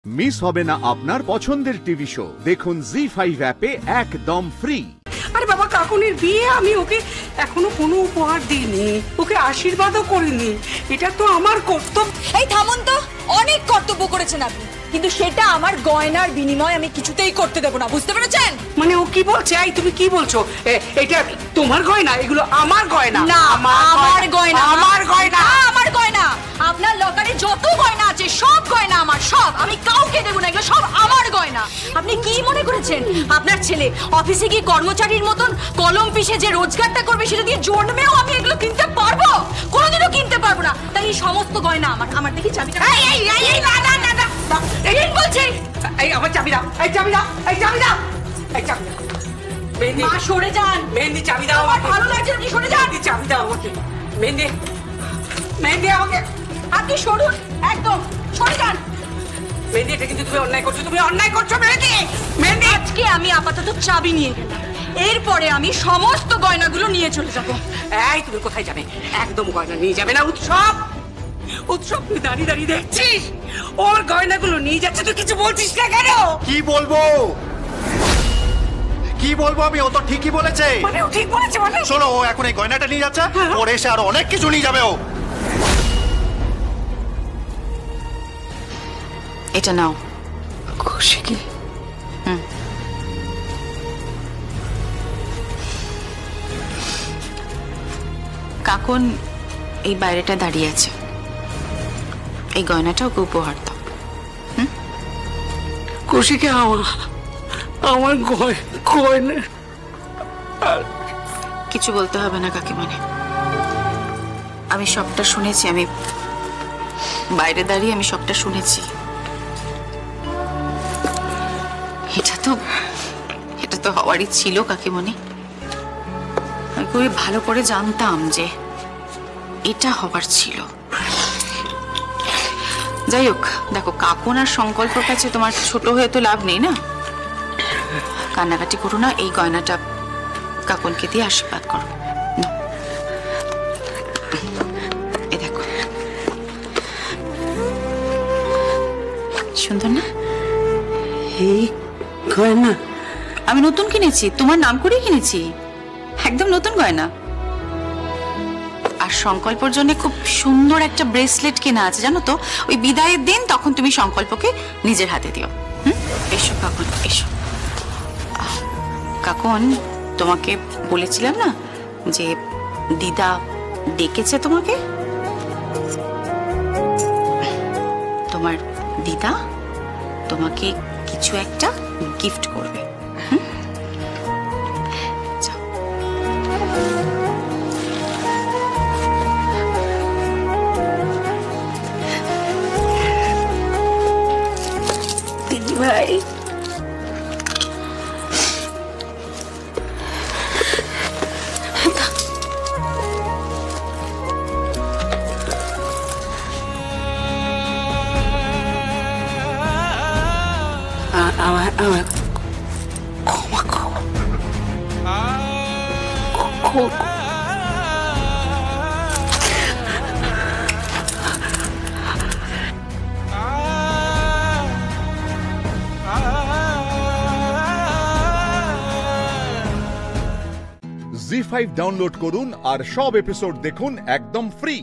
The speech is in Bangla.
মিস হবে না আপনার পছন্দের টিভি শো। দেখুন জি5 অ্যাপে একদম ফ্রি। আরে বাবা, কাকুনির বিয়ে আমি ওকে এখনো কোনো উপহার দিইনি, ওকে আশীর্বাদও করিনি। এটা তো আমার কর্তব্য। এই থামুন তো, অনেক কর্তব্য করেছেন আপনি, কিন্তু সেটা আমার গয়নার বিনিময় আমি কিছুতেই করতে দেব না, বুঝতে পেরেছেন? মানে ও কি বলছে? এই তুমি কি বলছো? এটা তোমার গয়না? এগুলো আমার গয়না না, আমার গয়না, আমার গয়না, আমার গয়না। আপনার লকারে যত গয়না আছে সব গয়না আমার, সব। আমি কাউকে দেব না, এগুলো সব আমার গয়না। আপনি কি মনে করেছেন আপনার ছেলে অফিসে গিয়ে কর্মচারীর মতন কলম পিষে যে রোজগারটা করবে সেটা দিয়ে জন্মেও আমি এগুলো কিনতে পারবো? কোনোদিনও কিনতে পারবো না। তাই এই সমস্ত গয়না আমার। আমার দেখি চাবিটা। এই না না না না, এই বলছি, এই আমার চাবি দাও, এই চাবি দাও, এই চাবি দাও, এই চাবি দাও। মেহেন্দি, মা সরে যান। মেহেন্দি চাবি দাও। আমার ভালো লাগছে না, সরে যান। চাবি দাও আমাকে। মেহেন্দি, মেহেন্দি আমাকে। আপনি সরুন, একদম সরে যান। মেহেন্দি, এটা কিন্তু তুমি অন্যায় করছো, তুমি অন্যায় করছো মেহেন্দি। মেহেন্দি, আজকে আমি আপাতত চাবি নিয়ে গেলাম, এরপরে আমি সমস্ত গয়নাগুলো নিয়ে চলে যাবো। এই তুমি কোথায় যাবে? একদম গয়না নিয়ে যাবে না। উৎসব, উৎসব তুই দাঁড়িয়ে দাঁড়িয়ে দেখছিস ওর গয়নাগুলো নিয়ে যাচ্ছে, তুই কিছু বলছিস না কেন? কি বলবো, কি বলবো আমি? ও তো ঠিকই বলেছে। মানে ও ঠিক বলেছে মানে? শোনো, ও এখন এই গয়নাটা নিয়ে যাচ্ছে, ওর এসে আরো অনেক কিছু নিয়ে যাবে ও। এটা নাও। খুশি কি? কাকন এই বাইরেটা দাঁড়িয়ে আছে, এই গয়নাটা ওকে উপহার দাও। খুশিকে আমার গয়না। কিছু বলতে হবে না কাকিমণি, আমি সবটা শুনেছি। আমি বাইরে দাঁড়িয়ে আমি সবটা শুনেছি। এটা তো হওয়ারই ছিল কাকিমণি। আমি খুবই ভালো করে জানতাম যে এটা হবার ছিল। যাই হোক, দেখো, কাকুন আর সংকল্পের কাছে তোমার ছোট হয়ে তো লাভ নেই না। কান্নাকাটি করো না, এই গয়নাটা কাকুনকে দিয়ে আশীর্বাদ করো। এ দেখো, সুন্দর না? এই গয়না আমি নতুন কিনেছি, তোমার নাম করেই কিনেছি, একদম নতুন গয়না। আর সংকল্পর জন্য খুব সুন্দর একটা ব্রেসলেট কেনা আছে, জানো তো? ওই বিদায়ের দিন তখন তুমি সংকল্পকে নিজের হাতে দিও। এসো কাকুন, এসো। কাকুন, তোমাকে বলেছিলাম না যে দিদা ডেকেছে তোমাকে? তোমার দিদা তোমাকে কিছু একটা গিফট করবে। দিদি ভাই, আমার ক্ষমা করো। জি5 ডাউনলোড করুন আর সব এপিসোড দেখুন একদম ফ্রি।